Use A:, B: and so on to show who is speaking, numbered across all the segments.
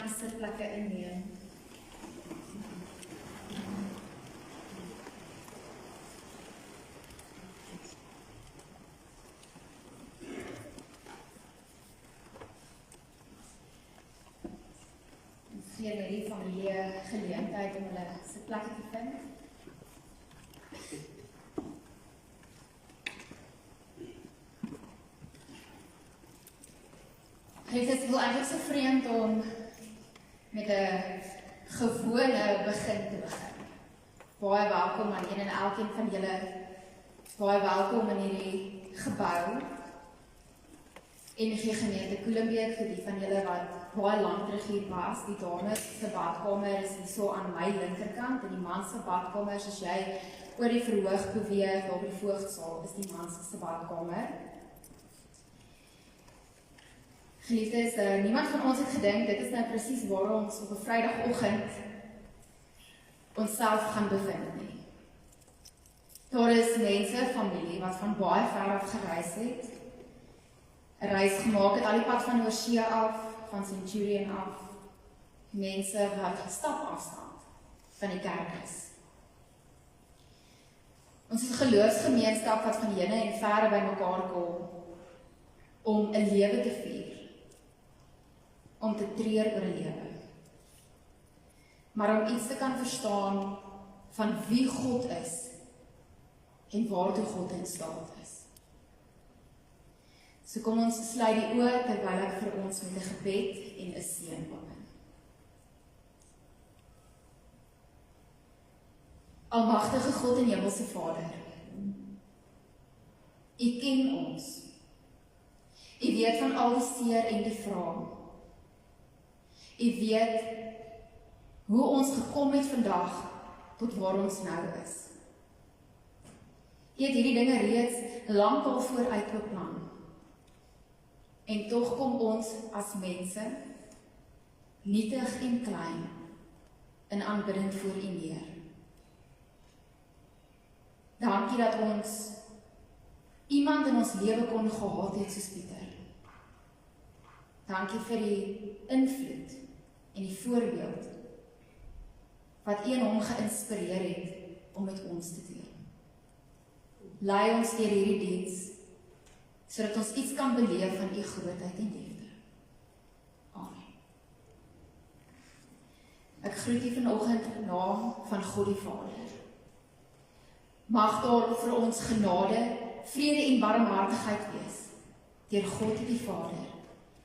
A: die sitplekke inneem. Gee net die familie geleentheid om hulle sitplekke te vind. Het is wel eigenlijk so vreemd om met 'n gewone begin te begin. Baie welkom aan een en elkeen van julle. Baie welkom in hierdie gebou. NG Gemeente Koelenbeek, vir die van julle wat baie lank terug hier was. Die dames se badkamer is hier so aan my linkerkant en die man se badkamer, as jy oor die verhoog beweeg, daar by die voogdsaal, is die man se badkamer. Geliefdes, niemand van ons het gedink, dit is nou presies waar ons op 'n Vrydagoggend onsself gaan bevind nie. Daar is mense, familie, wat van baie ver af gereis het, 'n reis gemaak het al die pad van Oorsee af, van Centurion af, mense wat stap afstand van die kerk is. Ons is 'n geloofsgemeenskap wat van hene en verre by mekaar kom om 'n lewe te vier, om te treur oor 'n lewe, maar om iets te kan verstaan van wie God is en waartoe God in staat is. So kom ons sluit die oë terwyl ek vir ons met 'n gebed en 'n seën open. Almagtige God en Hemelse Vader, U ken ons. U weet van al die seer en die vrae. U weet hoe ons gekom het vandag tot waar ons nou is. U het hierdie dinge reeds lankal vooruit beplan. En tog kom ons as mense, nietig en klein, in aanbidding voor U neer. Dankie dat ons iemand in ons lewe kon gehad het soos Pieter. Dankie vir die invloed en die voorbeeld wat U in hom geïnspireer het om met ons te deel. Lei ons deur hierdie diens, sodat ons iets kan beleef van U grootheid en liefde. Amen. Ek groet U vanoggend in naam van God die Vader. Mag daar vir ons genade, vrede en barmhartigheid wees, deur God die Vader,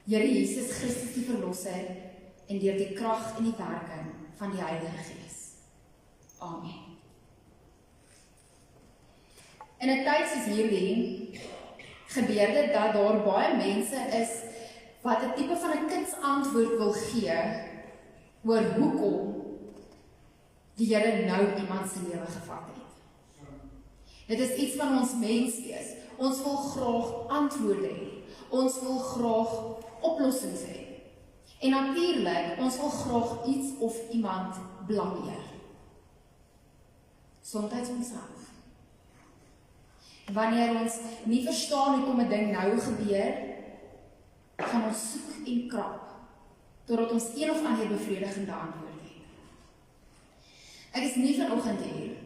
A: Here Jesus Christus die Verlosser, en deur die krag en die werking van die Heilige Gees. Amen. In 'n tyd soos hierdie, gebeur dit dat daar baie mense is wat 'n tipe van 'n kindsantwoord wil gee oor hoekom die Here nou iemand se lewe gevat het. Dit is iets van ons menswees. Ons wil graag antwoorde hê. Ons wil graag oplossings hê. En natuurlik, ons wil graag iets of iemand blameer. Soms onsself. Wanneer ons nie verstaan hoekom 'n ding nou gebeur, gaan ons soek en krap, totdat ons een of ander bevredigende antwoord het. Ek is nie vanoggend hier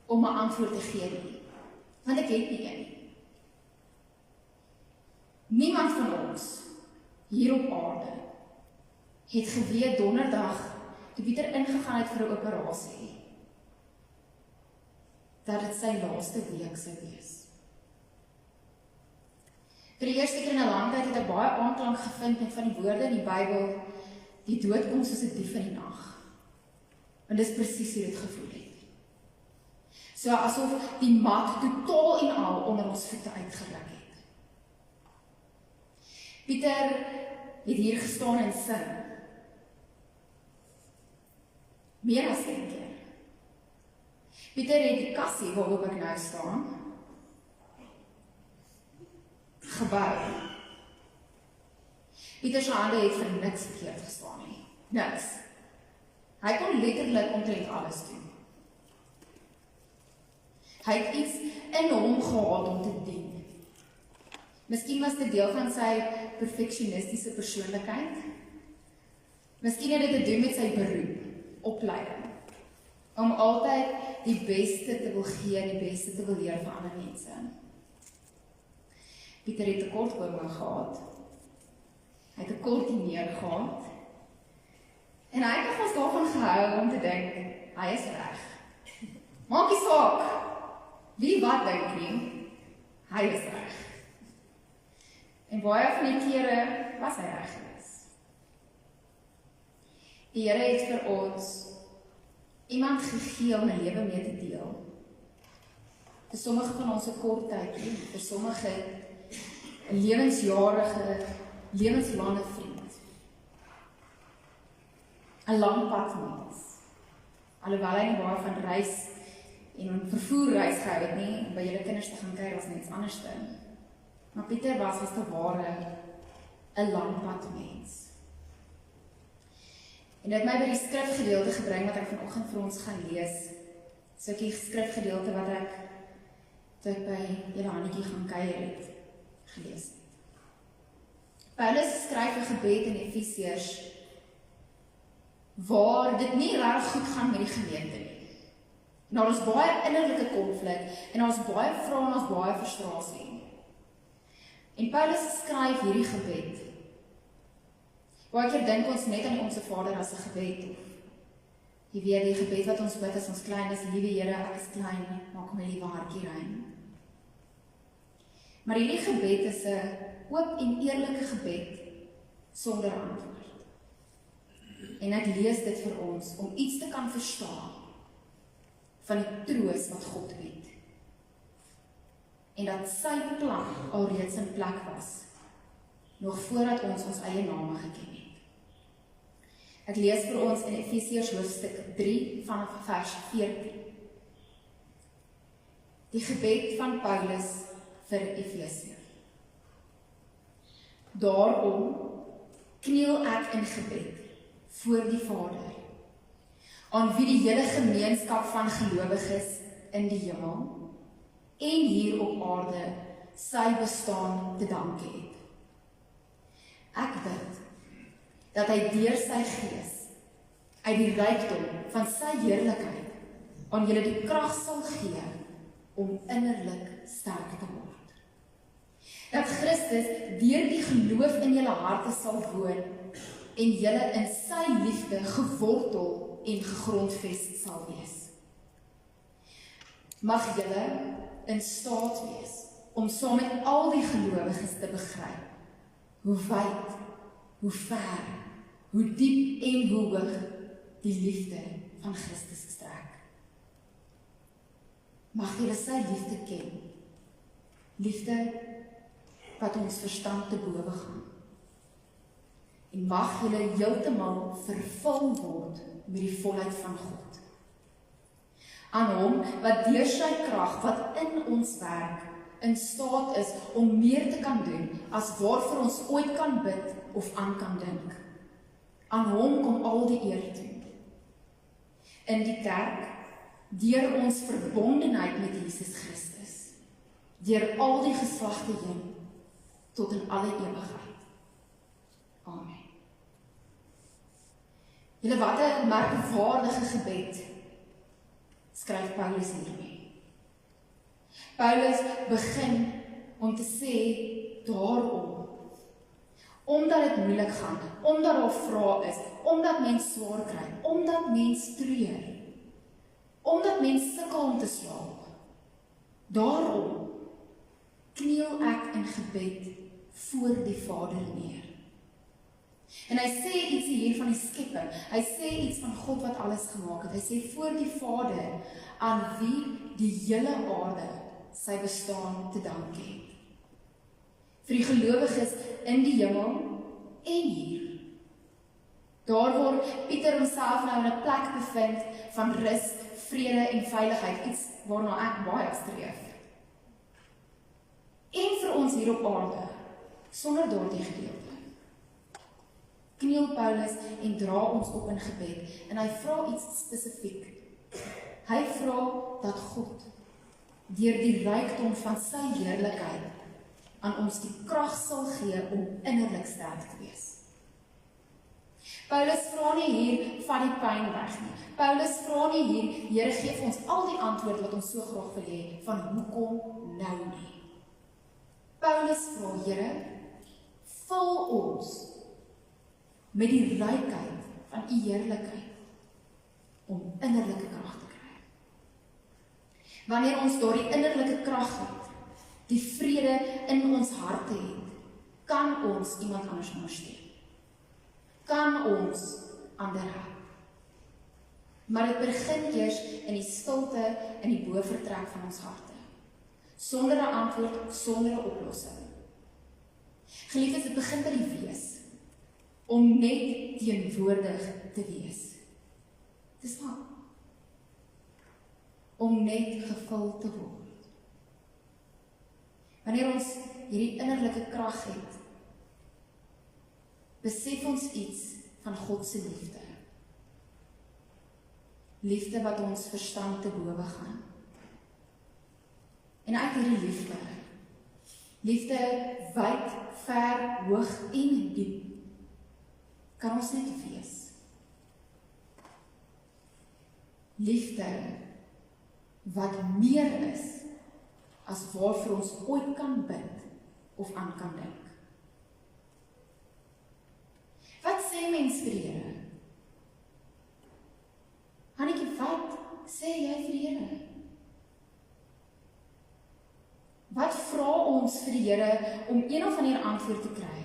A: om 'n antwoord te gee nie, want ek het nie een nie. Niemand van ons hier op aarde het geweet donderdag, toe Pieter ingegaan het vir 'n operasie, dat dit sy laaste week sou wees. Vir die eerste keer in 'n lang tyd het ek baie aanklank gevind met van die woorde in die Bybel, die dood kom soos 'n dief in die nag. En dis presies hoe dit gevoel het. So asof die mat totaal en al onder ons voete uitgeruk het. Pieter het hier gestaan en sing. Meer as een keer. Pieter het die kassie waarop ek nou staan gebou. Pieter se hande het vir niks verkeerd gestaan nie. Niks. Hy kon letterlik omtrent alles doen. Hy het iets in hom gehad om te dien. Miskien was dit deel van sy perfectionistiese persoonlikheid. Miskien het dit te doen met sy beroep, opleiding, om altyd die beste te wil gee en die beste te wil leer vir ander mense. Pieter het 'n kortbome gehad. Hy het 'n kortineer gehad. En hy het ons daarvan gehou om te dink, hy is reg. Maak nie saak, wie wat dink nie, hy is reg. En baie van die kere was hy reg gewees. Die Here het vir ons iemand gegee om 'n lewe mee te deel. Vir sommige van ons 'n kort tydjie, vir sommige 'n lewensjarige, lewenslange vriend. 'n lang pad mens. Alhoewel hy nie baie van reis en vervoerreis gehou het nie, om by julle kinders te gaan kyk was net iets anders dan. Maar Pieter was as te ware 'n lang pad mens. En dit my by die skrifgedeelte gebring wat ek vanoggend vir ons gaan lees. So die skrifgedeelte wat ek toe ek by julle Hannetjie gaan kuier het, gelees het. Paulus skryf 'n gebed in Efesiërs waar dit nie reg goed gaan met die gemeente nie. En daar is baie innerlike konflik en daar is baie vrae en daar is baie frustrasie. En Paulus skryf hierdie gebed. Baie keer dink ons net aan Onse Vader as 'n gebed of jy weet die gebed wat ons bid as ons klein is, liewe Here, ek is klein, maak my liewe hartjie rein. Maar hierdie gebed is 'n oop en eerlike gebed sonder antwoord. En ek lees dit vir ons om iets te kan verstaan van die troos wat God bied. En dat sy plan alreeds in plek was, nog voordat ons ons eie name geken het. Ek lees vir ons in Efesiërs hoofstuk 3 vanaf vers 14. Die gebed van Paulus vir Efesië. Daarom kniel ek in gebed voor die Vader, aan wie die hele gemeenskap van gelowiges in die hemel en hier op aarde sy bestaan te danke het. Ek bid dat hy deur sy gees uit die rykdom van sy heerlikheid aan julle die krag sal gee om innerlik sterk te word. Dat Christus deur die geloof in julle harte sal woon en julle in sy liefde gewortel en gegrondves sal wees. Mag julle in staat wees om saam met al die gelowiges te begryp hoe wyd, hoe ver, hoe diep en hoe hoog die liefde van Christus strek. Mag julle sy liefde ken, liefde wat ons verstand te bowe gaan. En mag julle heeltemal vervul word met die volheid van God. Aan hom wat deur sy krag wat in ons werk in staat is om meer te kan doen as waarvoor ons ooit kan bid of aan kan dink. Aan hom kom al die eer toe. In die kerk, deur ons verbondenheid met Jesus Christus, deur al die geslagte heen, tot in alle ewigheid. Amen. Julle wat 'n merkwaardige gebed skryf Paulus hiermee. Paulus begin om te sê daarom, omdat dit moeilik gaan, omdat daar vrae is, omdat mens swaar kry, omdat mens treur, omdat mens sukkel om te slaap. Daarom kniel ek in gebed voor die Vader neer. En hy sê iets hier van die skepping. Hy sê iets van God wat alles gemaak het. Hy sê voor die Vader aan wie die hele aarde sy bestaan te danke het. Vir die gelowiges in die hemel en hier. Daar waar Pieter homself nou in 'n plek bevind van rus, vrede en veiligheid, iets waarna ek baie streef. En vir ons hier op aarde, sonder daardie gedeelte. Kniel Paulus en dra ons op in gebed, en hy vra iets spesifiek. Hy vra dat God, deur die rykdom van sy heerlikheid, aan ons die krag sal gee om innerlik sterk te wees. Paulus vra nie hier, vat die pyn weg nie. Paulus vra nie hier, Here gee vir ons al die antwoorde wat ons so graag wil hê, van hoekom nou nie. Paulus vra, Here, vul ons met die rykheid van u heerlikheid om innerlike krag te kry. Wanneer ons daardie innerlike krag het, die vrede in ons harte het, kan ons iemand anders ondersteun. Kan ons ander help. Maar dit begin eers in die stilte, in die bovertrek van ons harte. Sonder 'n antwoord, sonder 'n oplossing. Geliefdes, dit begin by die wees. Om net teenwoordig te wees. Dis wat. Om net gevul te word. Wanneer ons hierdie innerlike krag het, besef ons iets van God se liefde. Liefde wat ons verstand te bowe gaan. En uit hierdie liefde wyd, ver, hoog en diep, kan ons net wees. Liefde wat meer is as waarvoor ons ooit kan bid of aan kan dink. Wat sê mens vir die Here? Hannetjie, wat sê jy vir die Here? Wat vra ons vir die Here om een of ander antwoord te kry?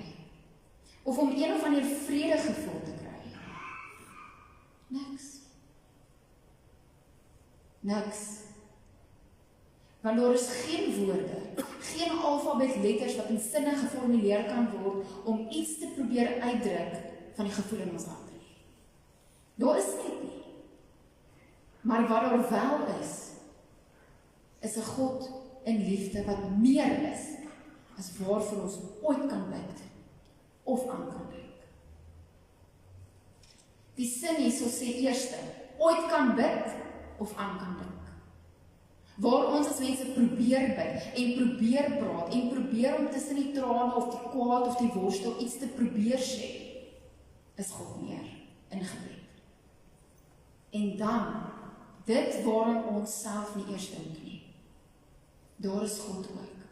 A: Of om een of ander vredegevoel te kry? Niks. Want daar is geen woorde, geen alfabetletters wat in sinne geformuleer kan word om iets te probeer uitdruk van die gevoel in ons harte nie. Daar is net nie. Maar wat daar wel is 'n God in liefde wat meer is as waarvoor ons ooit kan bid of aan kan dink. Die sin hierso sê eerste, ooit kan bid of aan kan dink. Waar ons as mense probeer bid en probeer praat en probeer om tussen die trane of die kwaad of die worstel iets te probeer sê, is God meer in gebed. En dan, dit waarom ons self nie eers dink nie, daar is God ook.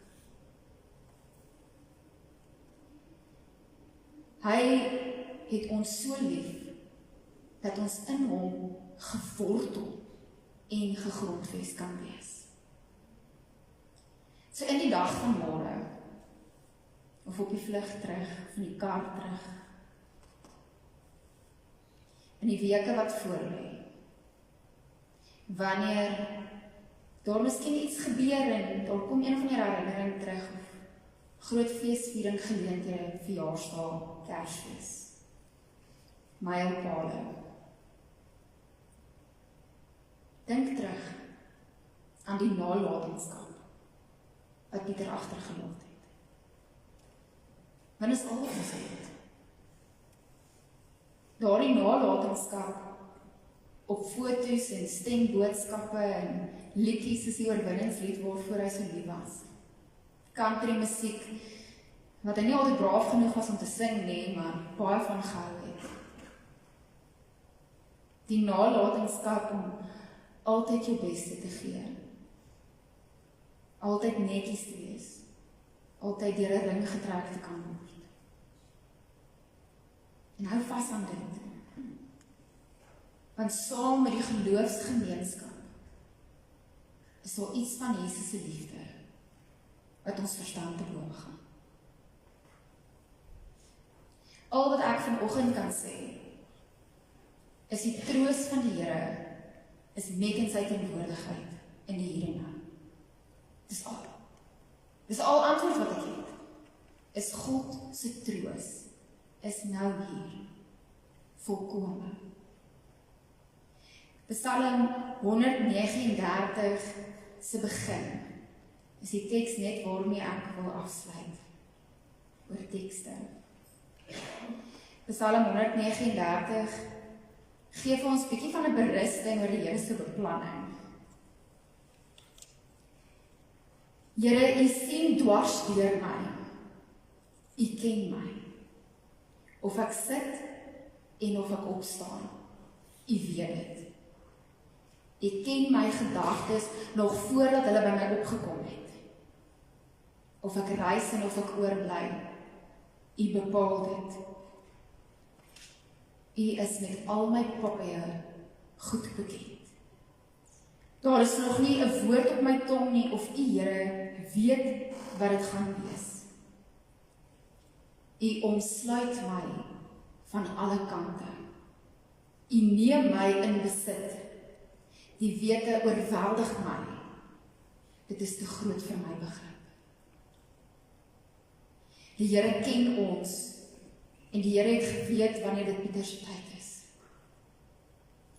A: Hy het ons so lief, dat ons in hom gewortel en gegrondves kan wees. So in die dag van môre, of op die vlug terug, van die kar terug, in die weke wat voorlê, wanneer daar miskien iets gebeur en daar kom een van die herinnering terug, of groot feesviering geleenthede, verjaarsdag, Kersfees, mylpale. Dink terug aan die nalatenskap wat Pieter agtergelaat het. Want is al wat ons het. Daardie nalatenskap op foto's en stemboodskappe en liedjies soos die oorwinningslied waarvoor hy so lief was. Country musiek, wat hy nie altyd braaf genoeg was om te sing nie, maar baie van gehou het. Die nalatenskap om altyd jou beste te gee. Altyd netjies te wees. Altyd deur 'n ring getrek te kan word. En hou vas aan dit. Want saam met die geloofsgemeenskap is daar iets van Jesus se liefde wat ons verstand te bowe gaan. Al wat ek vanoggend kan sê, is die troos van die Here is net in sy teenwoordigheid in die hier en nou. Dis al. Dis al antwoord wat ek het. Is God se troos is nou hier. Volkome. Psalm 139 se begin is die teks net waarmee ek wil afsluit oor tekste. Psalm 139 gee vir ons bietjie van 'n berusting oor die Here se beplanning. Here, U sien dwars deur my. U ken my. Of ek sit en of ek opstaan. U weet dit. U ken my gedagtes nog voordat hulle by my opgekom het. Of ek reis en of ek oorbly, U bepaal dit. U is met al my paaie goed bekend. Daar is nog nie 'n woord op my tong nie, of U, Here, weet wat dit gaan wees. U omsluit my van alle kante. U neem my in besit. Die wete oorweldig my. Dit is te groot vir my begrip. Die Here ken ons, en die Here het geweet wanneer dit Pieter se tyd is.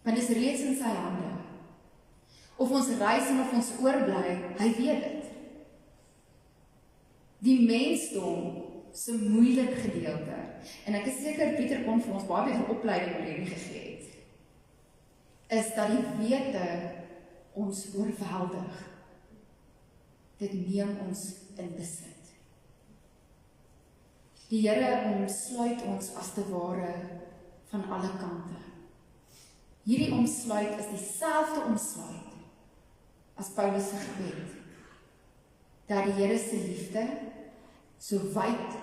A: Want dit is reeds in sy hande. Of ons reis en of ons oorbly, hy weet dit. Die mensdom se moeilike gedeelte, en ek is seker Pieter kon vir ons baie beter opleiding oor hierdie gegee het, is dat die wete ons oorweldig. Dit neem ons in besit. Die Here omsluit ons as te ware van alle kante. Hierdie omsluit is dieselfde omsluit as Paulus se gebed, dat die Here se liefde so wyd,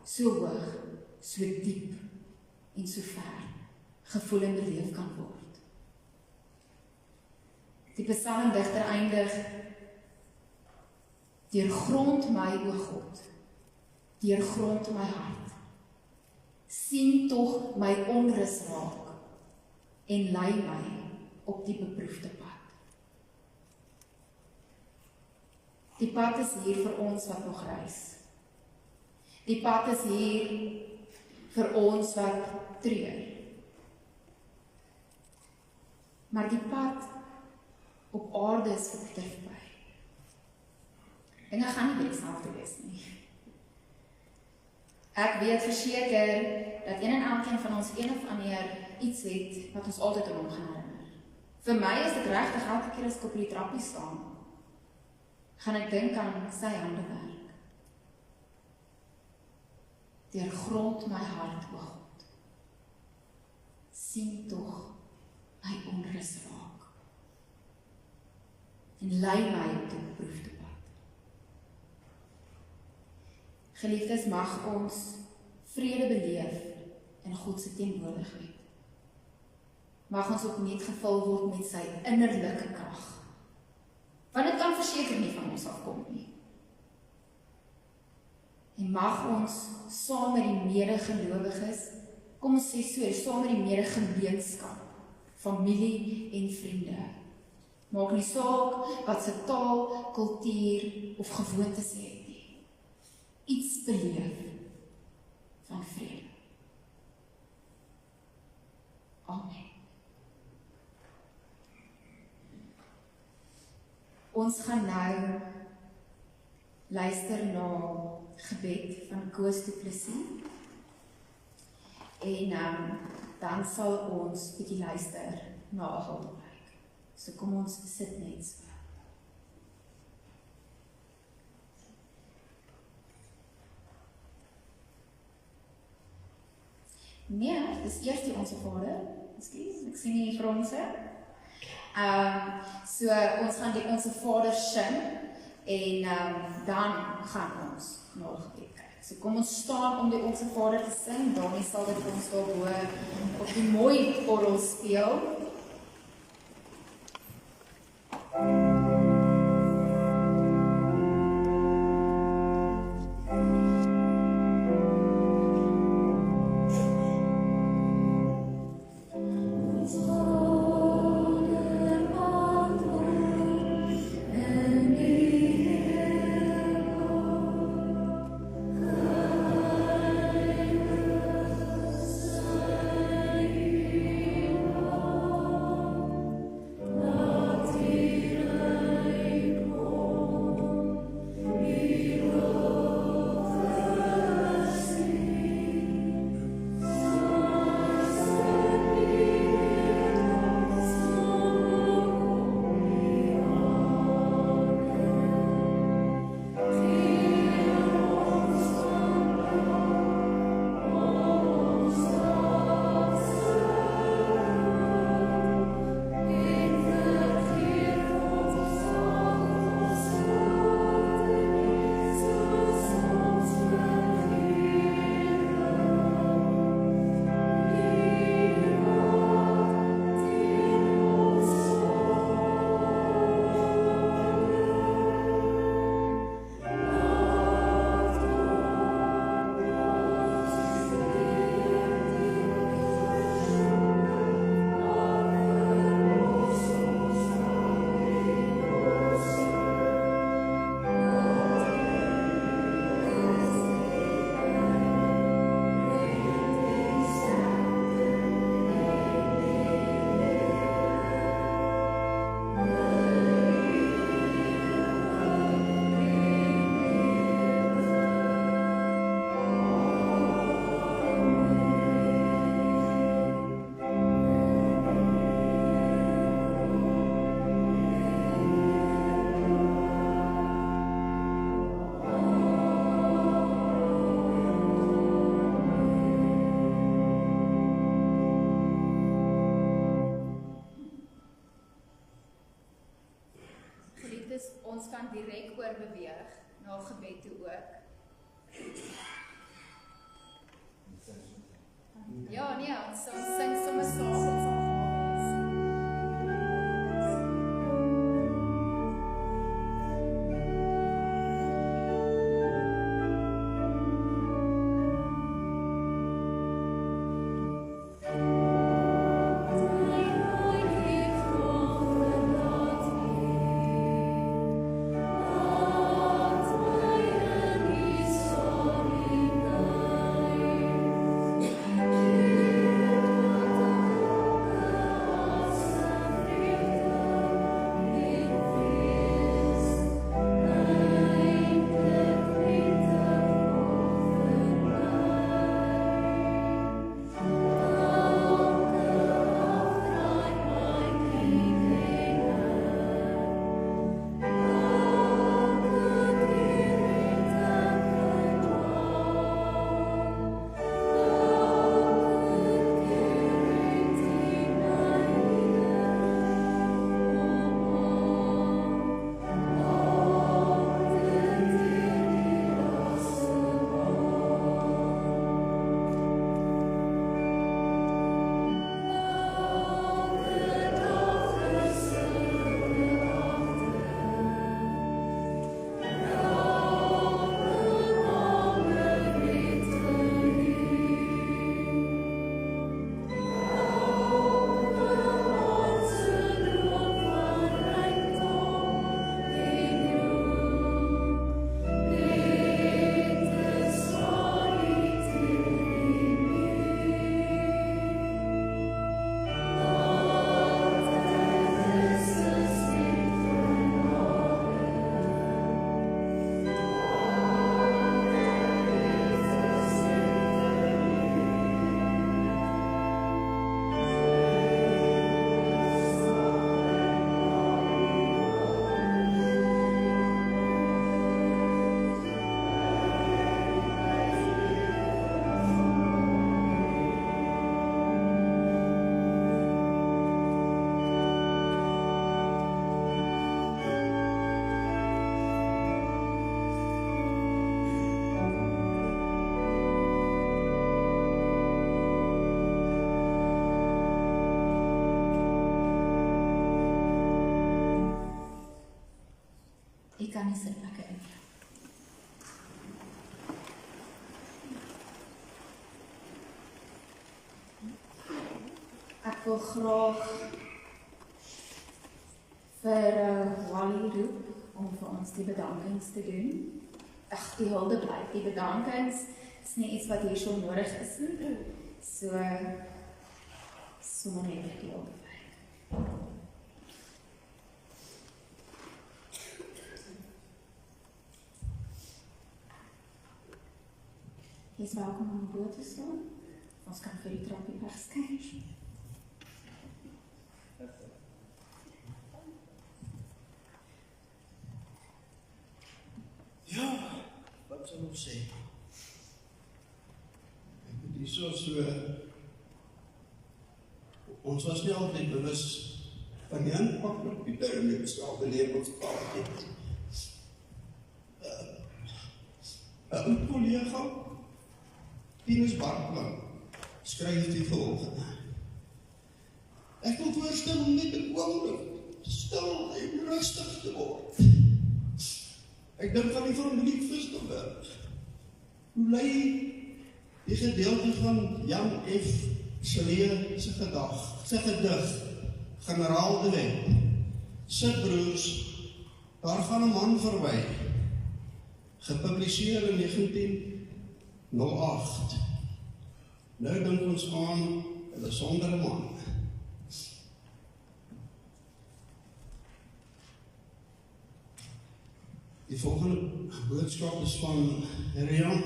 A: so hoog, so diep en so ver gevoel en beleef kan word. Die psalmdigter eindig: deurgrond my, o God, deurgrond my hart, sien tog my onrus raak en lei my op die beproefde pad. Die pad is hier vir ons wat nog reis. Die pad is hier vir ons wat treur. Maar die pad op aarde is verby. Dinge gaan nie dieselfde wees nie. Ek weet verseker dat een en elkeen van ons een of ander iets het wat ons altyd aan hom gaan herinner. Vir my is dit regtig elke keer as ek op die trappie staan, gaan ek dink aan sy handewerk. Deurgrond my hart, o God, sien tog my onrus raak en lei my op die beproefde pad. Geliefdes, mag ons vrede beleef in God se teenwoordigheid. Mag ons opnuut gevul word met sy innerlike krag. Want dit kan verseker nie van ons afkom nie. En mag ons saam met die medegelowiges, kom ons sê so, saam met die medegemeenskap, familie en vriende, maak nie saak wat se taal, kultuur of gewoontes het nie, iets beleef van vrede. Amen. Ons gaan nou luister na gebed van Koos du Plessis en dan sal ons bietjie luister na 'n hulpwerk. So kom ons sit net so. Nee, dis eers die Onse Vader. Ekskuus, ek sien nie fronse. So ons gaan die Onse Vader sing en dan gaan ons na gebed kyk. So kom ons staan om die Onse Vader te sing. Danie sal dit vir ons daarbo op die mooi orgel speel. ons kan direk oorbeweeg na gebed toe ook. Ja, nee, ons sing sommer saam. Ek kan nie sit lekker in. Ek wil graag vir Wally roep om vir ons die bedankings te doen. Ag, die hulde bly. Die bedankings is nie iets wat hier so nodig is nie. So net die hulde bly. Jy is welkom om die boot te staan. Ons kan vir die trappie wegskyn.
B: Ja, wat sal ons sê? Ek moet hier so, ons was nie altyd bewus van die impak op die Pieter lewenspaad het. 'n kollega, Tinus Bartman, skryf die volgende. Ek wil voorstel om net 'n oomblik stil en rustig te word. Ek dink aan die familie Visserberg. Hoe lei die gedeelte van Jan F. Slee se gedig, Generaal de Wet, sy broers, daar gaan 'n man verby, gepubliseer in 1908. Nou dink ons aan 'n besondere man. Die volgende boodskap is van Rian.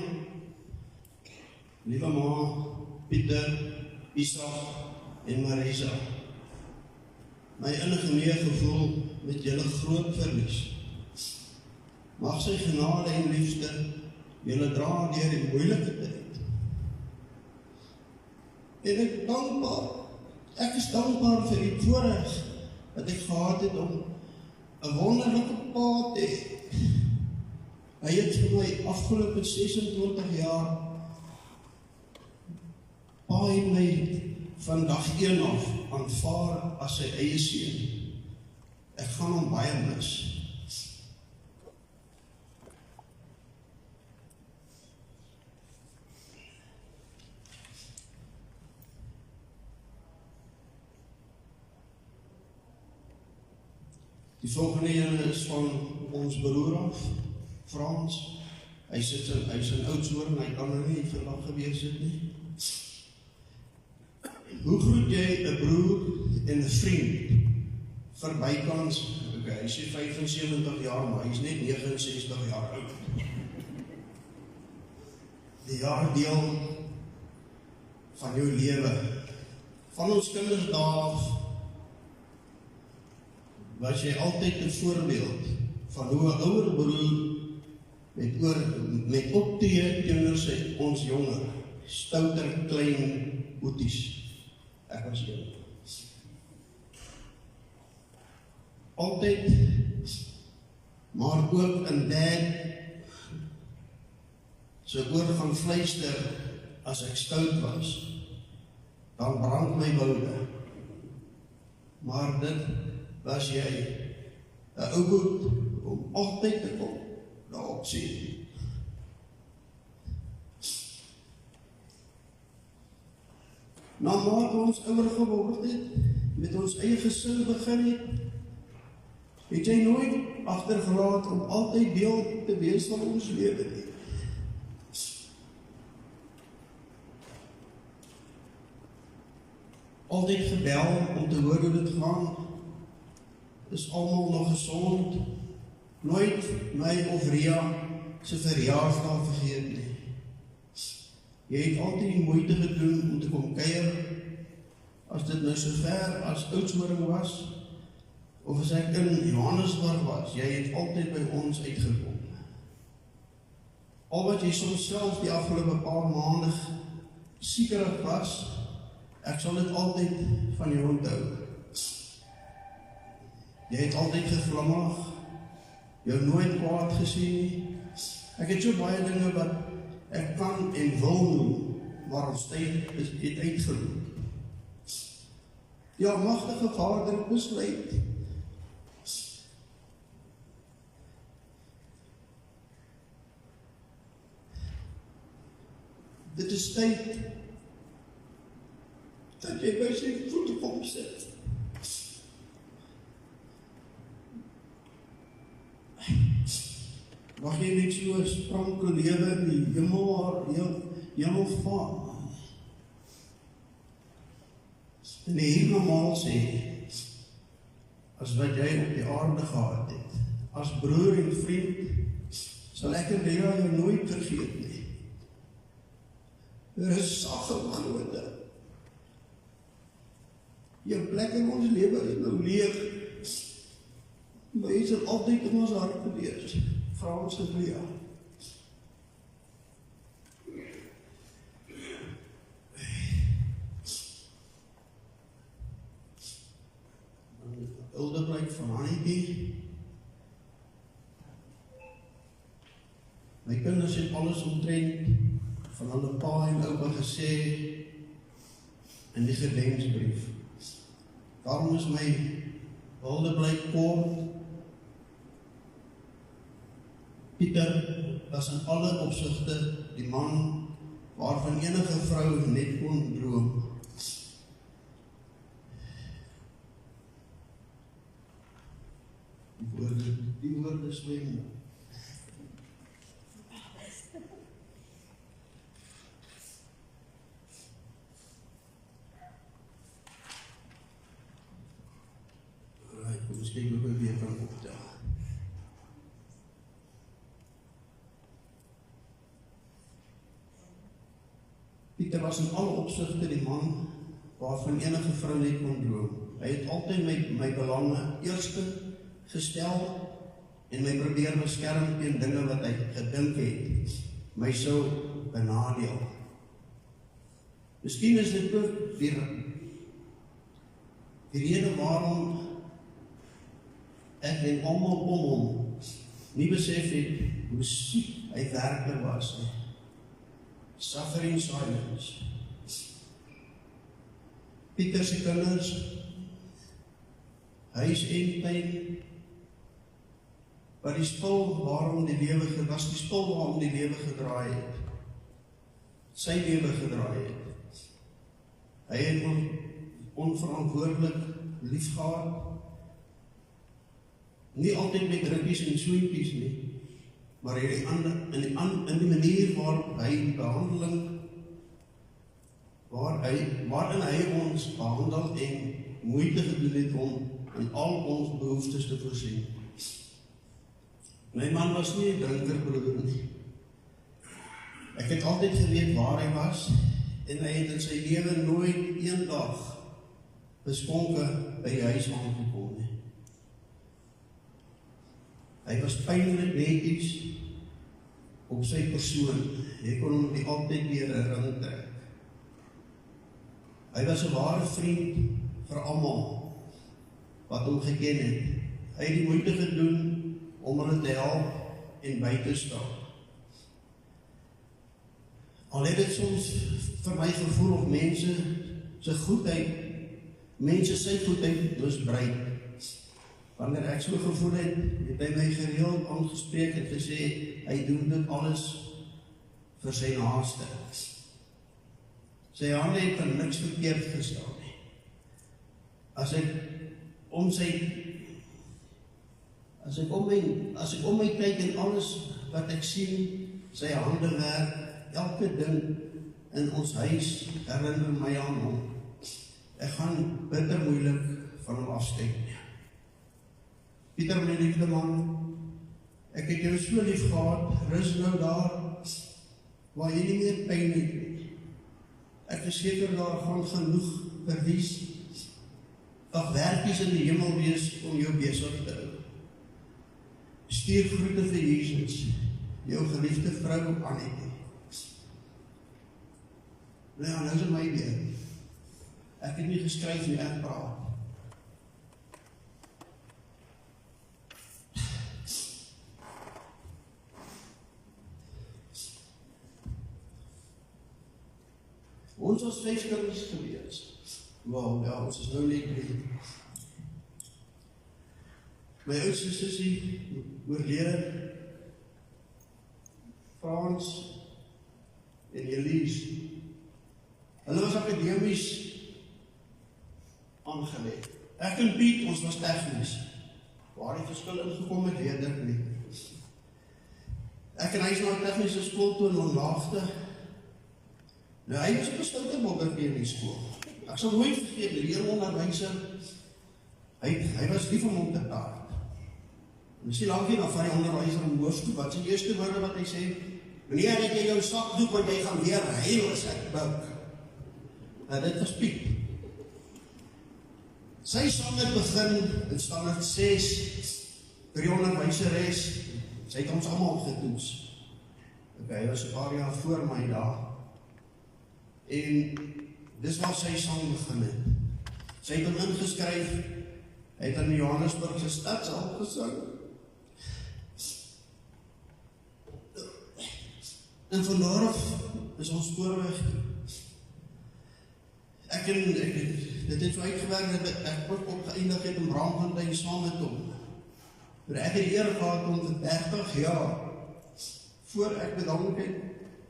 B: Liewe ma, Pieter, Isak en Marisa. My innige meegevoel met julle groot verlies. Mag sy genade en liefde julle dra deur die moeilike tyd. En ek is dankbaar vir die voorreg wat ek gehad het om 'n wonderlike pa te hê. Hy het vir my afgelope 26 jaar paai my van dag 1 af aanvaar as sy eie seun. Ek gaan hom baie mis. Die volgende ene is van ons broer af, Frans. Hy's in Oudtshoorn, hy kan nie vandag gewees het nie. Hoe groet jy 'n broer en 'n vriend verbykans? Okay, hy sê 75 jaar, maar hy's net 69 jaar oud. Die jaardeel van jou lewe, van ons kindersdae af, was jy altyd 'n voorbeeld van hoe 'n ouer broer met optree teenoor ons jonger, stouter klein boeties. Ek was jong. Altyd, maar ook in dad so oor gaan fluister as ek stout was, dan brand my boude. Maar dit was jy 'n ou goed om altyd te kom daarop sien. Nadat ons ouer geword het, met ons eie gesin begin het jy nooit agtergelaat om altyd deel te wees van ons lewe nie. Altyd gebel om te hoor hoe dit gaan. Is almal nog gesond? Nooit my of Ria se verjaarsdag vergeet nie. Jy het altyd die moeite gedoen om te kom kuier, as dit nou so ver as Oudtshoorn was, of as ek in Johannesburg was, jy het altyd by ons uitgekom. Al wat jy soms self die afgelope paar maande siekerig was, ek sal dit altyd van jou onthou. Jy het altyd geglimlag, jou nooit kwaad gesien nie. Ek het so baie dinge wat ek kan en wil doen, maar ons tyd het uitgeloop. Die almagtige Vader besluit, dit is tyd dat jy by sy voete kom sit. Mag jy net so 'n sprankel lewe in die hemel vaar. En die helemaal sê, as wat jy op die aarde gehad het, as broer en vriend, sal ek en Ria jou nooit vergeet nie. Er is sagge groote. Jou plek in ons lewe is nou leeg, maar jy sal altyd in ons hart gewees. Frans en Ria. Hildeblyk van Hannetjie. My kinders het alles omtrent van hulle pa en oupa gesê in die gedenksbrief. Daarom is my Hildeblyk kort. Pieter was in alle opsigte die man waarvan enige vrou net kon droom. Die woorde swem. Alright, kom ons kyk of ek weer kan optel. Pieter was in alle opsigte die man waarvan enige vrou net kon droom. Hy het altyd my belange eerste gestel en my probeer beskerm teen dinge wat hy gedink het my sou benadeel. Miskien is dit ook die rede waarom ek en almal om hom nie besef het hoe siek hy werklik was nie. Suffering silence. Pieter se kinders, huis en tuin, wat die spul waarom die lewe was, die spul waarom die lewe gedraai het. Sy lewe gedraai het. Hy het onverantwoordelik lief gehad. Nie altyd met drukkies en soentjies nie, maar in die manier waarop hy behandeling, waarin hy ons behandel en moeite gedoen het om in al ons behoeftes te voorsien. My man was nie 'n drinkerbroer nie. Ek het altyd geweet waar hy was, en hy het in sy lewe nooit eendag beskonke by die huis aangekom nie. Hy was pynlik netjies op sy persoon. Jy kon hom nie altyd weer 'n ring trek. Hy was 'n ware vriend vir almal wat hom geken het. Hy het die moeite gedoen om hulle te help en by te staan. Al het dit soms vir my gevoel of mense sy goedheid misbruik. Wanneer ek so gevoel het hy my gereeld aangespreek en gesê, hy doen dit alles vir sy naaste. Sy hande het vir niks verkeerd gestaan nie. As ek om my kyk en alles wat ek sien, sy hande werk, elke ding in ons huis herinner my aan hom. Ek gaan bitter moeilik van hom afskeid. Pieter, my liefde man, ek het jou so lief gehad, rus nou daar, waar jy nie meer pyn het. Ek is seker daar gaan genoeg verlies, dagwerkies in die hemel wees om jou besig te hou. Stuur groete vir Jesus, jou geliefde vrou Annette. Nou ja, nou is het my weer. Ek het nie geskryf nie, ek praat. Ons was 5 kinders gewees. Wow, ja, ons is nou net 3. My oudste sussie oorlede, Frans en Elise. Hulle was akademies aangelegd. Ek en Piet, ons was tegnies. Waar die verskil ingekom het, weet ek nie. Ek en hy is na tegniese skool toe in Langlaagte. Nou, hy was op 'n stouterbokkertjie in die skool. Ek sal nooit vergeet, die leeronderwyser, hy was lief om te praat. En is nie lang nie, dan van die onderwyser om hoofd toe, wat sy eerste woorde wat hy sê, meneer, het jy jou sak doek, want jy gaan weer huil as ek buik. Nou, dit was Piet. Sy sang het begin in standaard 6, vir die onderwyseres, sy het ons allemaal getoets. Hy was 'n paar jaar voor my daar. En dis waar sy sang begin het. Sy het hom ingeskryf, hy het in die Johannesburgse stadsaal gesing. En van daaraf is ons spoorweg. Dit het so uitgewerk dat ek opgeëindig het in Braamfontein saam met hom. Maar ek het die eer gehad om vir 30 jaar, voor ek bedank het,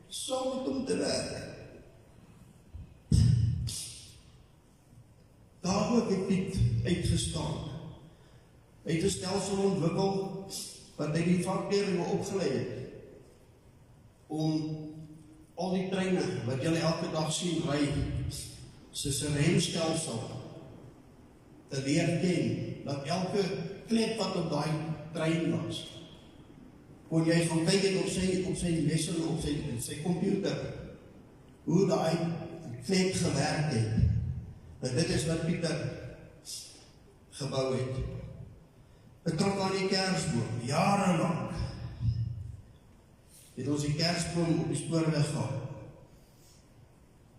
B: saam met hom te werk. Daar ook het Piet uitgestaan. Hy het 'n stelsel ontwikkel, wat hy die vakleerlinge opgeleid het, om al die treine, wat julle elke dag sien ry, soos 'n remstelsel, te leer ken, dat elke klep wat op daai trein was, kon jy gaan kyk het op sy lesson, op sy computer, hoe daai klep gewerk het. Dit is wat Pieter gebou het. Betrok aan die kersboom, jarenlang. Het ons die kersboom op die spoorweg gehad.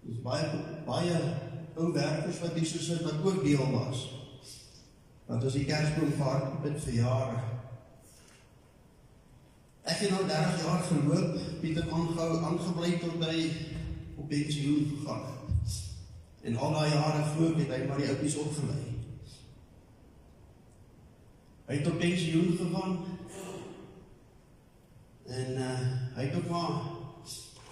B: Dus baie ou werkers wat hier so sit, wat ook deel was. Want as die Kersboom gehardloop het vir jare. Ek het nou 30 jaar geloop, Pieter aangebly tot hy op pensioen gegaan het. En al die jare geloop het hy maar die oupies opgelei. Hy het op pensioen gegaan, en hy het ook maar,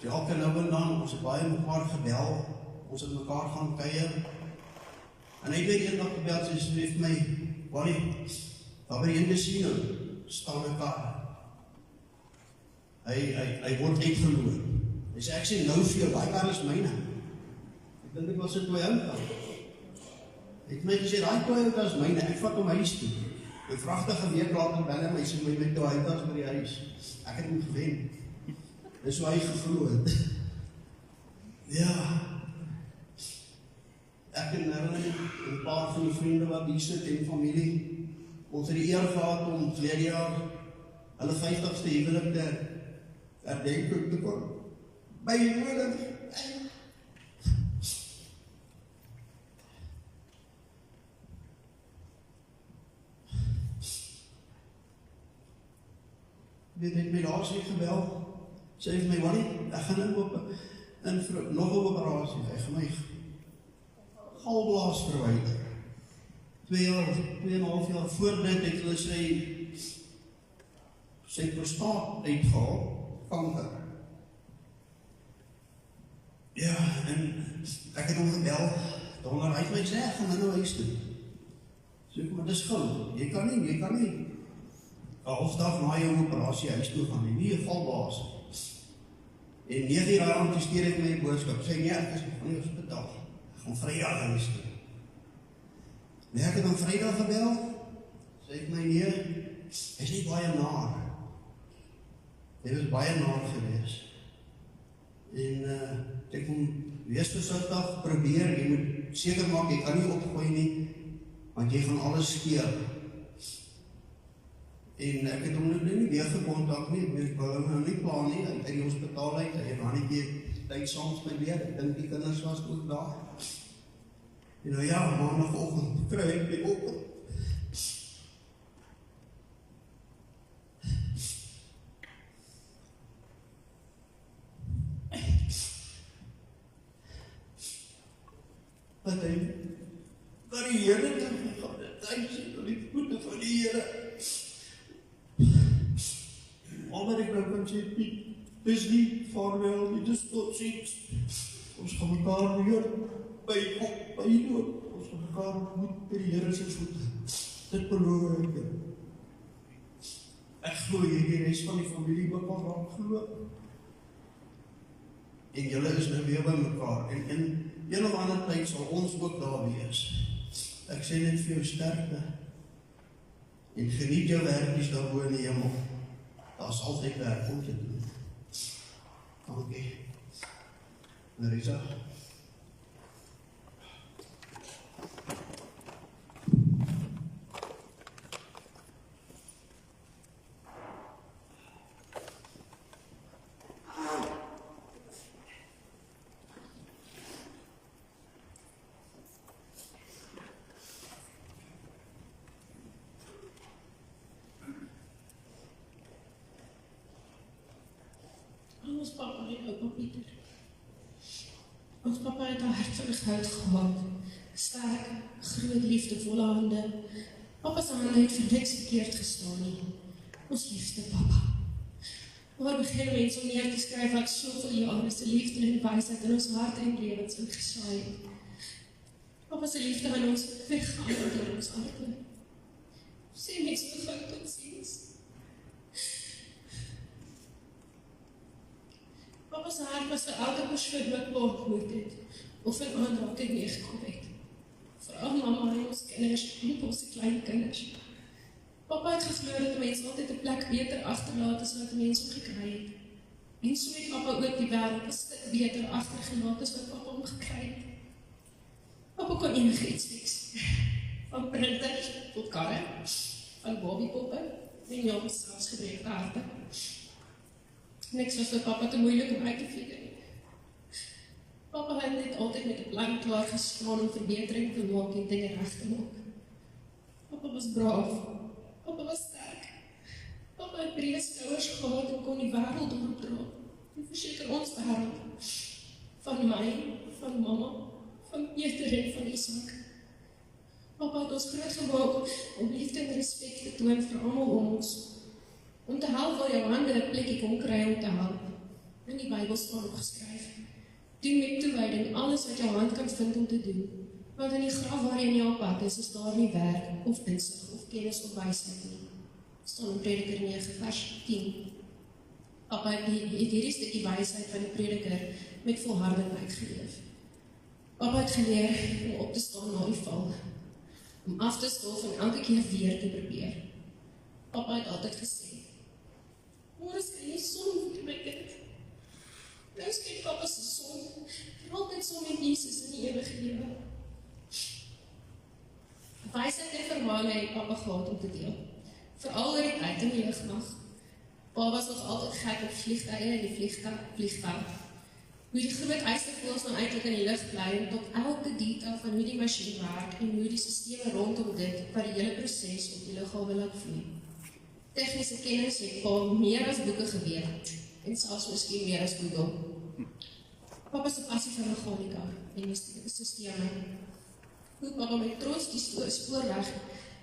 B: elke nou en dan, ons het baie mekaar gebel, ons het mekaar gaan kuier, en hy het weer eendag gebel, sy sê vir my, Wally, daar by die Indesino, staan 'n kar. Hy word uitgeloop. Hy sê, ek sê nou vir jou, daai kar is myne. Ek dink ek was 'n Toyota. Hy het my gesê, daai Toyota is myne, ek vat hom huis toe. My vragtige week later bel hy my, sê my Toyota is by die huis. Ek het hom gewen. Dis hoe hy geglo het. Ja. Ek en Merlin, 'n paar van die vriende wat hier sit en familie, ons het die eer gehad om verlede jaar hulle 50ste huwelik te herdenk te kon. Bywoning. Weet ek my laas week gebel, sê vir my, Wally, ek gaan nog 'n operasie, hy gaan my galblaas verwyder. 2,5 jaar voor dit het hulle sy prostaat uitgehaal, kanker. Ja, en ek het hom gebel, daarna hy het my gesê, ek gaan nou huis toe. Sê, maar dis gou, jy kan nie. 'n halfdag na jou operasie huis toe gaan, nie 'n galblaas. En 9 uur aan toe stuur ek my 'n boodskap, sê nee, ek is van die hospitaal. Ek gaan Vrydag huis toe. Nee, ek het hom Vrydag gebel, sê ek my nee, hy is nie baie naar. Hy was baie naar gewees. En ek hom wees versigtig, probeer, jy moet seker maak, jy kan nie opgooi nie, want jy gaan alles skeer. En ek het hom nie weer gekontak nie, ek wou hom nou nie plan nie, uit die hospitaal uit, hy het maar nie tyd saams met weer, ek dink die kinders was ook daar. En nou ja, maandagoggend kry ek my op. Wat die Here te gaan, hy sê, dat die voete van die Here. Al wat ek nou kan sê, Piet, dis nie vaarwel nie, dis tot ziens. Ons gaan mekaar weer by dood. Ons gaan mekaar ontmoet by die Here se voete. Dit beloof ek. Ek glo die res van die familie ook al raak glo. En julle is nou weer by mekaar. En in een of ander tyd sal ons ook daar wees. Ek sê net vir jou sterkte. En geniet jou werkies daar bo in die hemel. Daar is altyd werk om te doen. Dankie. Marisa.
C: Ons papa en oupa Pieter. Ons papa het 'n hartserig hout gehad, sterk, groot liefdevolle hande. Papa se hande het vir niks verkeerd gestaan nie. Ons liefste papa. Waar begin mense om neer te skryf wat soveel jare se liefde en wysheid in ons hart en lewens ingesaai het. Papa se liefde aan ons weggaan deur ons harte. Sê niks van tot ziens. Papa se hart was vir elke persoon wat pa ontmoet het, of in aanraking meegekom het. Veral mamma en ons kinders, en ons kleinkinders. Papa het geglo dat mense altyd 'n plek beter agterlaat as wat mense gekry het. En so het papa ook die wêreld 'n stuk beter agtergelaat as wat papa hom gekry het. Papa kon enigiets fix. Van printers tot karre, van bobbypoppe, en jongens selfs gebreekte harte. Niks was vir papa te moeilik om uit te figure. Papa het net altyd met 'n plan klaar gestaan om verbetering te maak en dinge reg te maak. Papa was braaf. Papa was sterk. Papa het breë skouers gehad en kon die wêreld doordra. En verseker ons wêreld. Van my, van mamma, van Peter en van Isak. Papa het ons groot gemaak om liefde en respek te toon vir almal om ons. Om te help waar jou hande 'n plekkie kom kry om te help. In die Bybel staan opgeskryf. Doen met toewyding alles wat jou hand kan vind om te doen. Want in die graf waarin jy op pad is daar nie werk of insig of kennis of wysheid nie. Staan in Prediker 9 vers 10. Papa het hierdie stukkie wysheid van die Prediker met volharding uitgeleef. Papa het geleer om op te staan na die val. Om af te stof en elke keer weer te probeer. Papa het altyd gesê, môre skyn die son vir my kind. Nou skyn papa se son, vir altyd saam met Jesus in die ewige lewe. Wysheid en vermaning het papa gehad om te deel. Veral oor die tyd in die lugmag. Pa was nog altyd gek op vliegtuie en die vliegveld. Hoe die groot ystervoëls nou eintlik in die lug bly en tot elke detail van hoe die masjien werk en hoe die sisteme rondom dit wat die hele proses op die lughawe laat vloei. Tegniese kennis het pa meer as boeke geweet en selfs miskien meer as Google. Papa se passie vir mechanika en die sisteme. Hoe papa met trots die spoorweg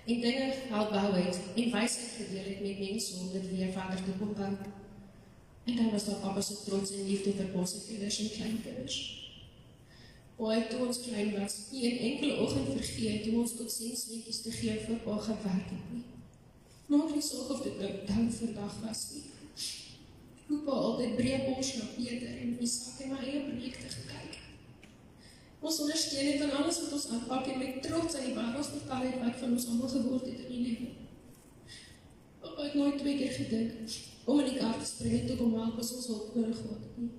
C: en dinge help bou het en wysheid gedeel het met mense om dit weer verder te kon bou. En dan was daar papa se trots en liefde vir bosekinders en kleinkinders. Pa het toe ons klein was, nie een enkele oggend vergeet om ons tot siensweetjies te gee voor pa gewerk het nie. Maak nie sorg of dit nou dan vandag was nie. Hoe pa altyd breekbors na Peter en Isak en my eie projekte gekyk. Ons ondersteun het van alles wat ons aanpak en met trots aan die wêreld vertel het wat van ons almal geword het in die lewe. Papa het nooit 2 keer gedink om in die kar te spring en te kom help as ons hulp nodig gehad het nie.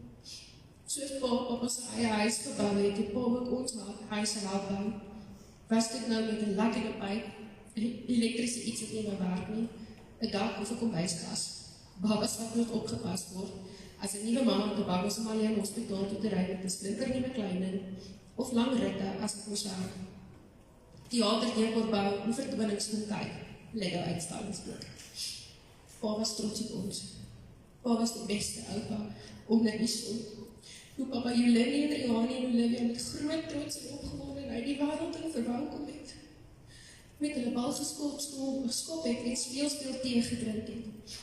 C: Soos papa se eie huis gebou het, het pa ook ons huis help bou. Was dit nou met 'n lek en 'n pyp, elektriese iets wat nie meer werk nie, 'n dak of 'n kombuiskas. Babas wat moet opgepas word, as 'n nuwe mamma te bang is om alleen hospitaal toe te ry met 'n splinternuwe kleining, of lang ritte as ek moes hou. Theater dekor bou en vertonings moet kyk, Lego uitstallingsplekke. Pa was trots op ons. Pa was die beste oupa, om net nie stond. Hoe papa Julinie en Riani en Olivia met groot trots en opgewondenheid die wêreld in verwelkom het. Met hulle bal geskop het en speelspeel tee gedrink het.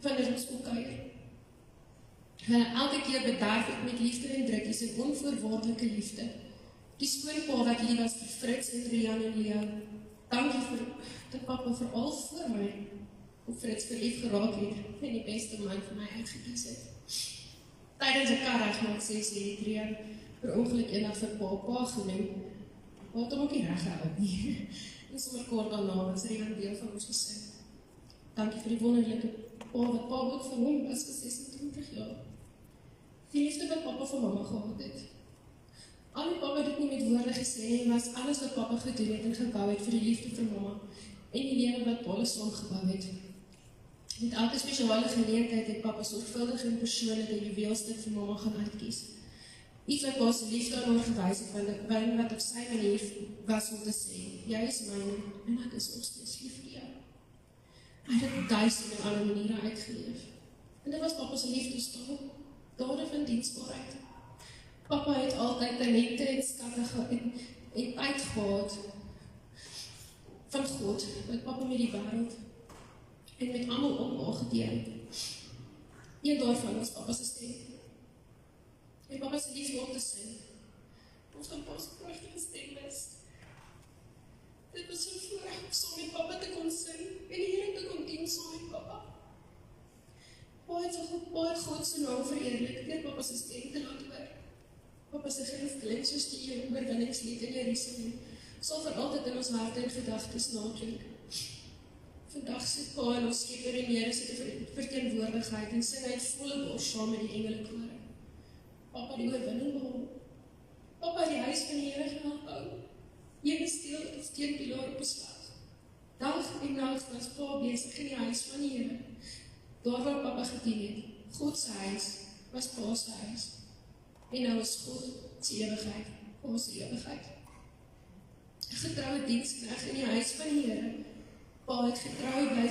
C: Wanneer ons kon kuier. Hulle elke keer bederf het met liefde en drukkies en onvoorwaardelike liefde. Die skoonpa wat lief was vir Frits en Rian en Leo. Dankie vir dat papa veral voor my op Frits verlief geraak het en die beste man vir my uitgekies het. Tydens 'n karregmaak sessie het Rian per ongeluk eendag vir pa genoem. Pa het hom ook nie reg gehou nie. En sommer kort daarna was Rian deel van ons gesin. Dankie vir die wonderlike pa wat pa ook vir hom was vir 26 jaar. Die liefde wat papa vir mamma gehad het. Al die papa dit nie met woorde gesê nie, was alles wat papa gedoen het en gebou het vir die liefde vir mamma en die lewe wat pa saam gebou het. Met elke spesiale geleentheid het papa sorgvuldig en persoonlik 'n juweelstuk vir mamma gaan uitkies. Iets wat pa se liefde aan haar gewys het, wat op sy manier was om te sê, jy is myne en ek is nog steeds lief vir jou. Hy het dit duisend en alle maniere uitgeleef. En dit was papa se liefdestaal, dade van diensbaarheid. Papa het altyd talente en skatte en tyd gehad van God, wat papa met die wêreld en met almal om haar gedeel het. Een daarvan was papa se stem. En papa se liefde om te sing. Ons dan pas pragtige stem is. Dit was so voorreg om saam met papa te kon sing en die Here te kon dien saam met papa. Pa het God se naam verheerlik deur papa se stem te laat hoor. Papa se klink soos die oorwinningslied in Jerusalem, sal vir altyd in ons harte en gedagtes naklink. Vandag sit pa en ons Skepper en Here sit 'n verteenwoordigheid en sing uit volle bors saam met die engelekore. Papa die oorwinning behaal. Papa die huis van die Here gaan bou. Een steel of steenpilaar op beslag. Dag en nag was pa besig in die huis van die Here. Daar waar papa gedien het, God se huis, was pa se huis. En nou is God se ewigheid, pa se ewigheid. getroue diensknegt in die huis van die Here. Pa het getrou bly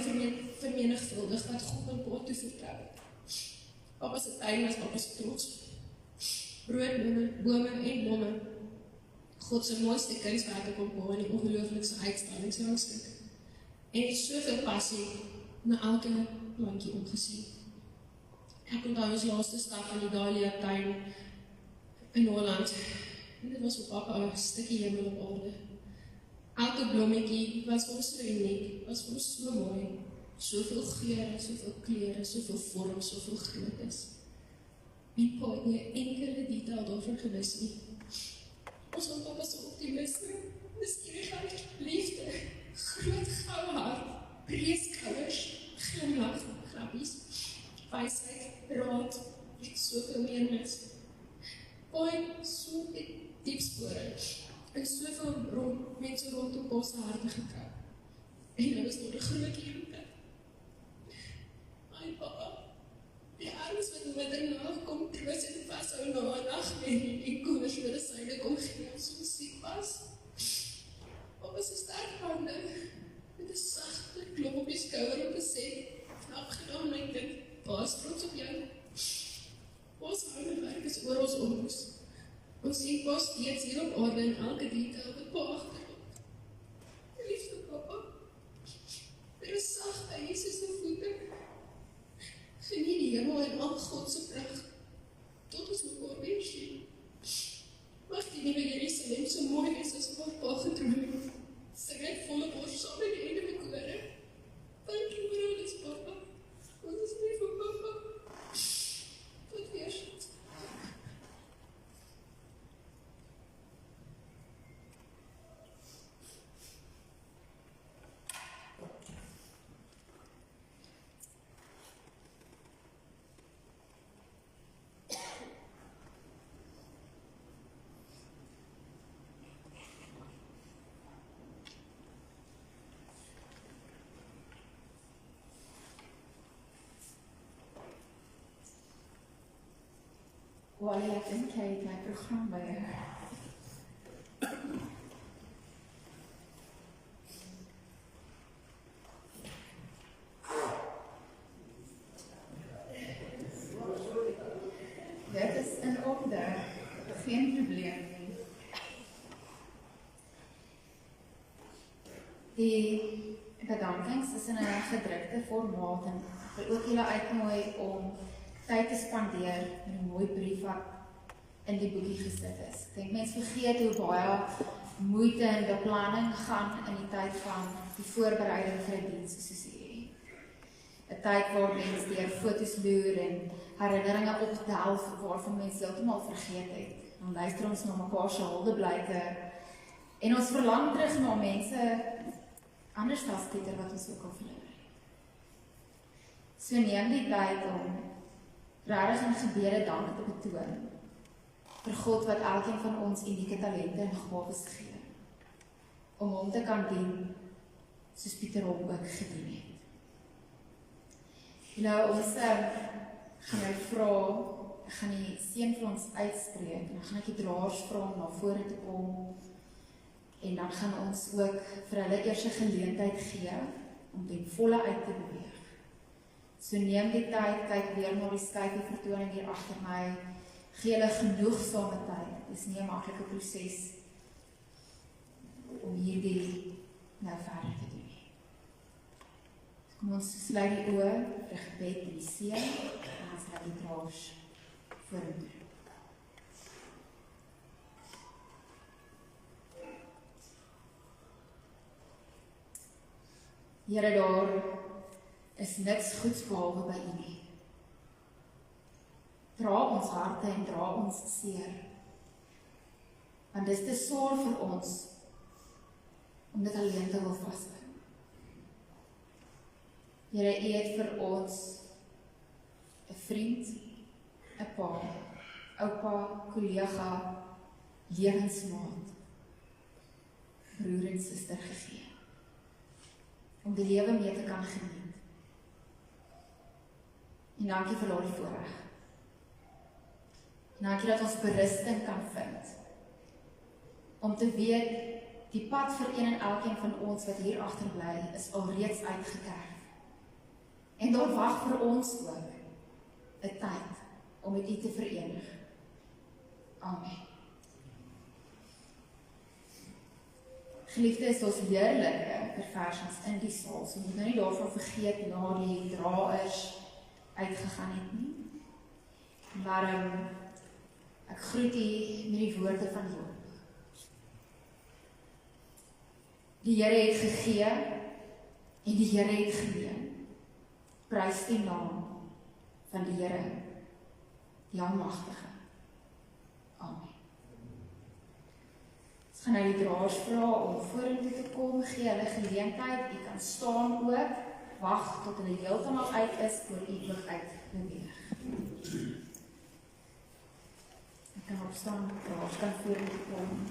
C: vermenigvuldig wat God en Pa toe vertrou het. Papa se tuin was papa se trots. Broodbome, bome en blomme. God se mooiste kunswerke kom Pa in die ongelooflikste uitstallingsrangstuk. En het soveel passie na elke plantjie omgesien. Ek onthou ons laaste stap in die Dahlia tuin in Holland. En dit was vir papa 'n stukkie hemel op aarde. Elke blommetjie was vir ons so uniek, was vir ons so mooi. Soveel geure, soveel kleure, soveel vorm, soveel groottes. En Pa het nie 'n enkele detail daarvan gewis nie. Ons was papa so optimisme, nuuskierigheid, liefde, groot goue hart, breë skouers, glimlag, grappies, wysheid, raad, en soveel meer mis. Pa het so diep spore, en soveel mense rondom Pa se harte getrou. En dit was nog 'n groot liefde. My papa, die armes wat met hom nagekom, troos en vashou na 'n nagmerrie en koers medisyne kom gee as ons siek was. Papa se sterk hande, met 'n sagte klop op die skouer om te sê, knap gedaan my kind, Pa is trots op jou. Ons harde werk is oor ons ons. Ons sien Pa steeds hier op aarde in elke detail wat Pa agterkom. Liefste papa, er is sag by Jesus se voete. Geniet die hemel en al God se pragt, tot ons mekaar weer sien. Mag die nuwe Jerusalem so mooi wees as wat Pa gedroom het. Sing uit volle bors saam met die engele kore. Dank u vir alles, papa. Ons is lief vir papa. Tot weer.
A: Wally, ek dink jy het my program by jou. Dit is in orde, geen probleem nie. Die bedankings is in 'n gedrukte formaat en ek wil ook julle uitnooi om tyd te spandeer met 'n mooi brief wat in die boekie gesit is. Ek dink mense vergeet hoe baie moeite en beplanning gaan in die tyd van die voorbereiding vir 'n diens soos hierdie. 'n Tyd waar mense deur fotos loer en herinneringe opdelf waarvan mense heeltemal vergeet het. Dan luister ons na mekaar se huldeblyke en ons verlang terug na mense anders as Pieter wat ons ook al verloor het. So neem die tyd om regtig in gebede dank te betoon vir God wat elkeen van ons unieke talente en gawes gee, om hom te kan dien, soos Pieter hom ook gedien het. Nou, ons gaan nou vra, ek gaan die seën vir ons uitspreek, en dan gaan ek die draers vra om na vore te kom, en dan gaan ons ook vir hulle eers 'n geleentheid gee, om ten volle uit te beweeg. So neem die tyd, kyk weer na die skyfie vertoning hier agter my, gee hulle genoegsame tyd. Dit is nie 'n maklike proses om hierdie nou verder te doen. Kom ons sluit die oë vir 'n gebed en die seën, en ons laat die draers vorentoe. Here, daar is niks goeds behalwe by U nie. Dra ons harte en dra ons seer. Want dit is te swaar vir ons om dit alleen te wil vashou. Here, U het vir ons 'n vriend, 'n pa, oupa, kollega, lewensmaat, broer en suster gegee, om die lewe mee te kan geniet. En dankie vir daardie voorreg. Dankie dat ons berusting kan vind, om te weet Die pad vir een en elkeen van ons wat hier agterbly is alreeds uitgekerf. En daar wag vir ons ook 'n tyd om met U te verenig. Amen. Geliefdes, ons heerlike verversings in die saal, so moet nou nie daarvan vergeet na die draers uitgegaan het nie. Maar ek groet U met die woorde van Job. Die Here het gegee en die Here het geneem. Prys die naam van die Here, die Almagtige. Amen. Ons gaan nou die draers vra om vorentoe te kom, gee hulle geleentheid, U kan staan ook, wag tot hulle heeltemal uit is, voor U ook uit beweeg. Ek kan opstaan, draers kan vorentoe kom.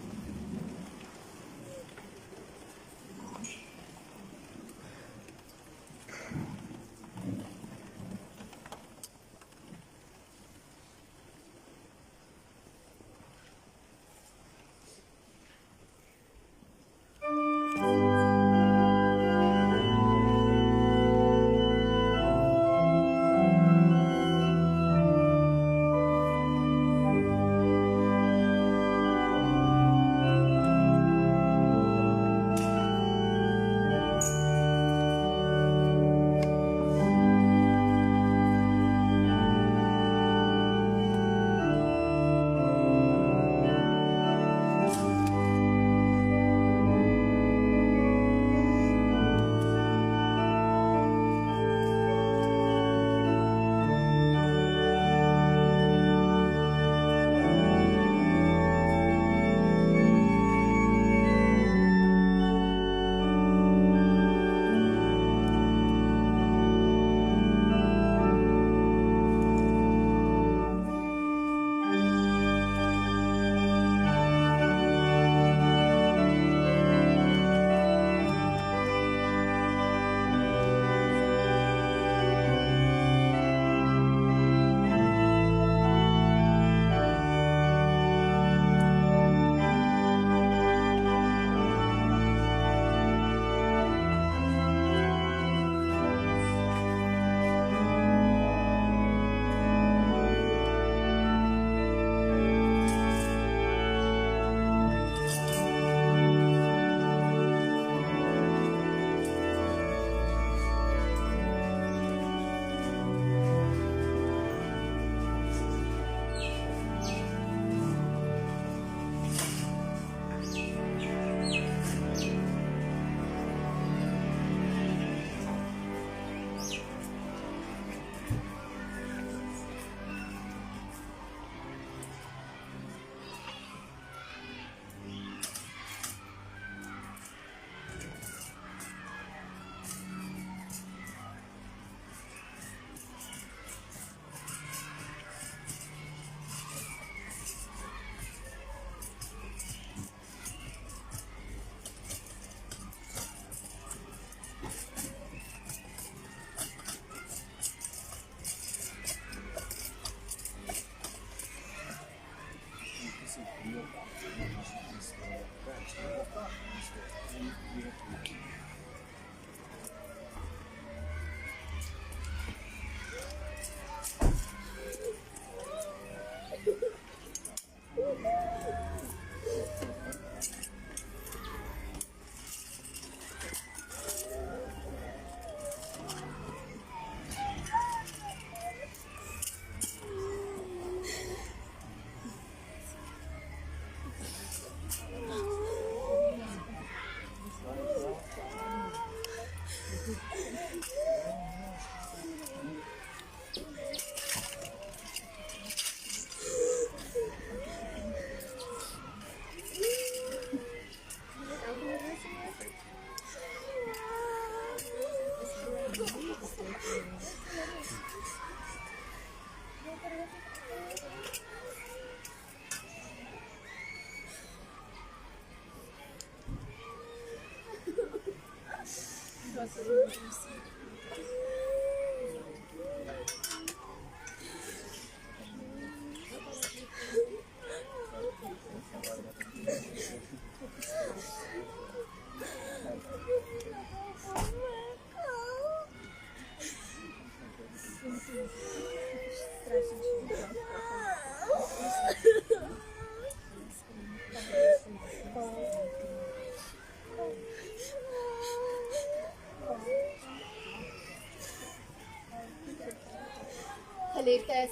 A: Geliefdes,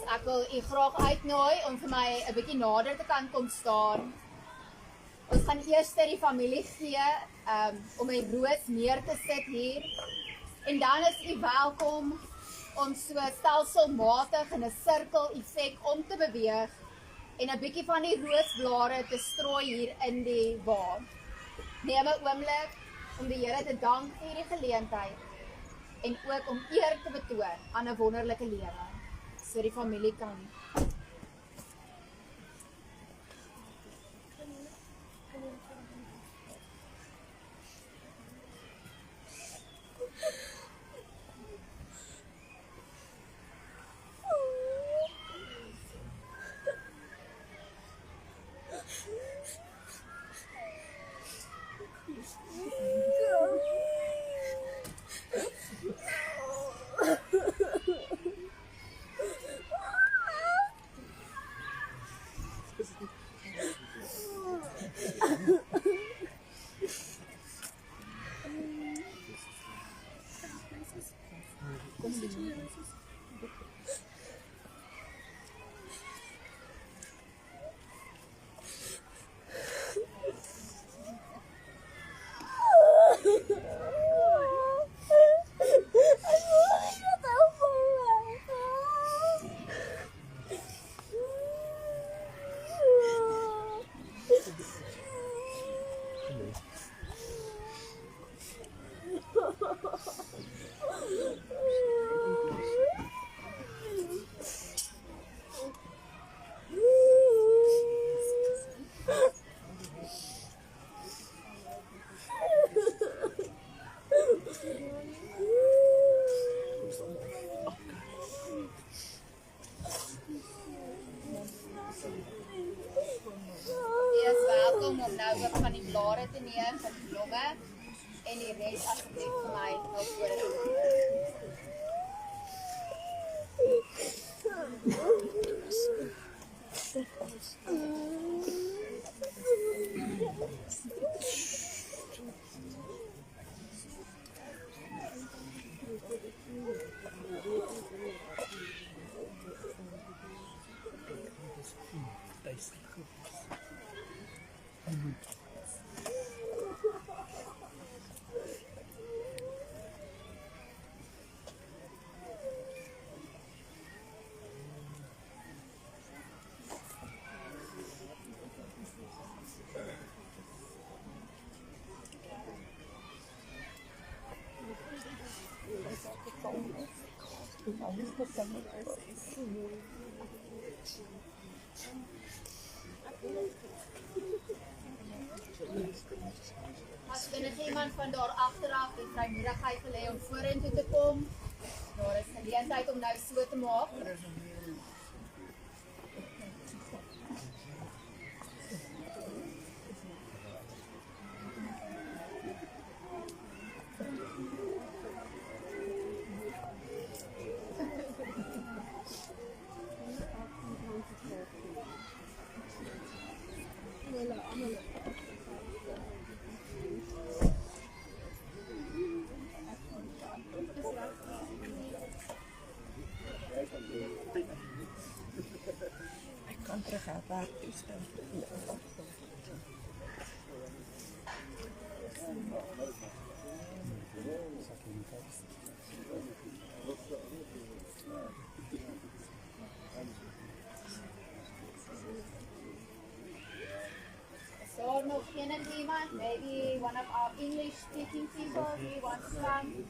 A: ek wil u graag uitnooi om vir my 'n bietjie nader te kan kom staan. Ons gaan eers die familie gee om die roos neer te sit hier. En dan is u welkom om so stelselmatig in 'n sirkel effek om te beweeg en 'n bietjie van die roosblare te strooi hier in die wa. Neem 'n oomblik om die Here te dank vir hierdie geleentheid en ook om eer te betoon aan 'n wonderlike lewe. So die familie kan om nou ook van die blare te neem van die blomme en die res asseblief vir my nou voor te As iemand van daar agteraf die vrymoedigheid wil hê om vorentoe te kom, daar is geleentheid om nou so te maak. So nog iemand, maybe one of our English speaking people who wants to come.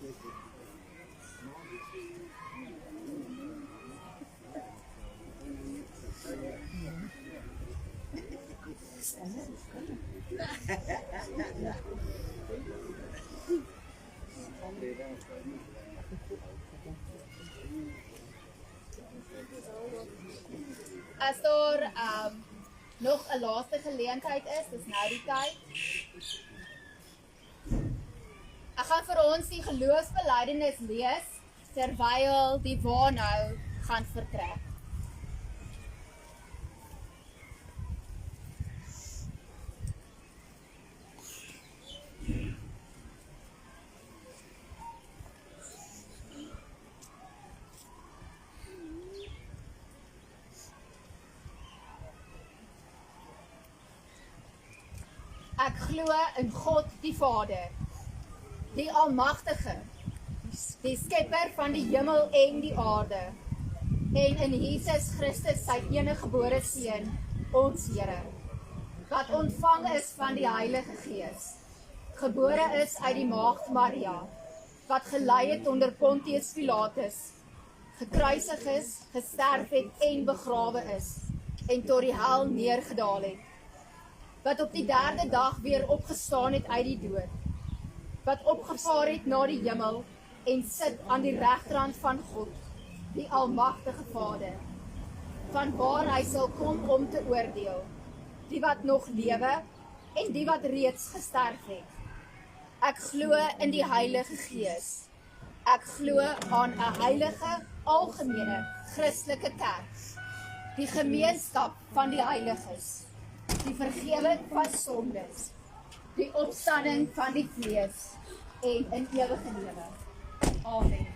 A: As daar nog 'n laaste geleentheid is, dis nou die tyd. Ek gaan vir ons die geloofsbelijdenis lees terwyl die wa nou gaan vertrek. Ek glo in God die Vader, die Almagtige, die skepper van die hemel en die aarde, en in Jesus Christus sy eniggebore Seun, ons Here, wat ontvang is van die Heilige Gees, gebore is uit die maagd Maria, wat gelei het onder Pontius Pilatus, gekruisig is, gesterf het en begrawe is, en tot die hel neergedaal het, wat op die 3de dag weer opgestaan het uit die dood, wat opgevaar het na die hemel en sit aan die regterhand van God, die Almagtige Vader, van waar hy sal kom om te oordeel, die wat nog lewe en die wat reeds gesterf het. Ek glo in die Heilige Gees. Ek glo aan 'n heilige, algemene, Christelike kerk, die gemeenskap van die heiliges, die vergewing van sondes, die opstanding van die vlees en in ewige lewe. Amen.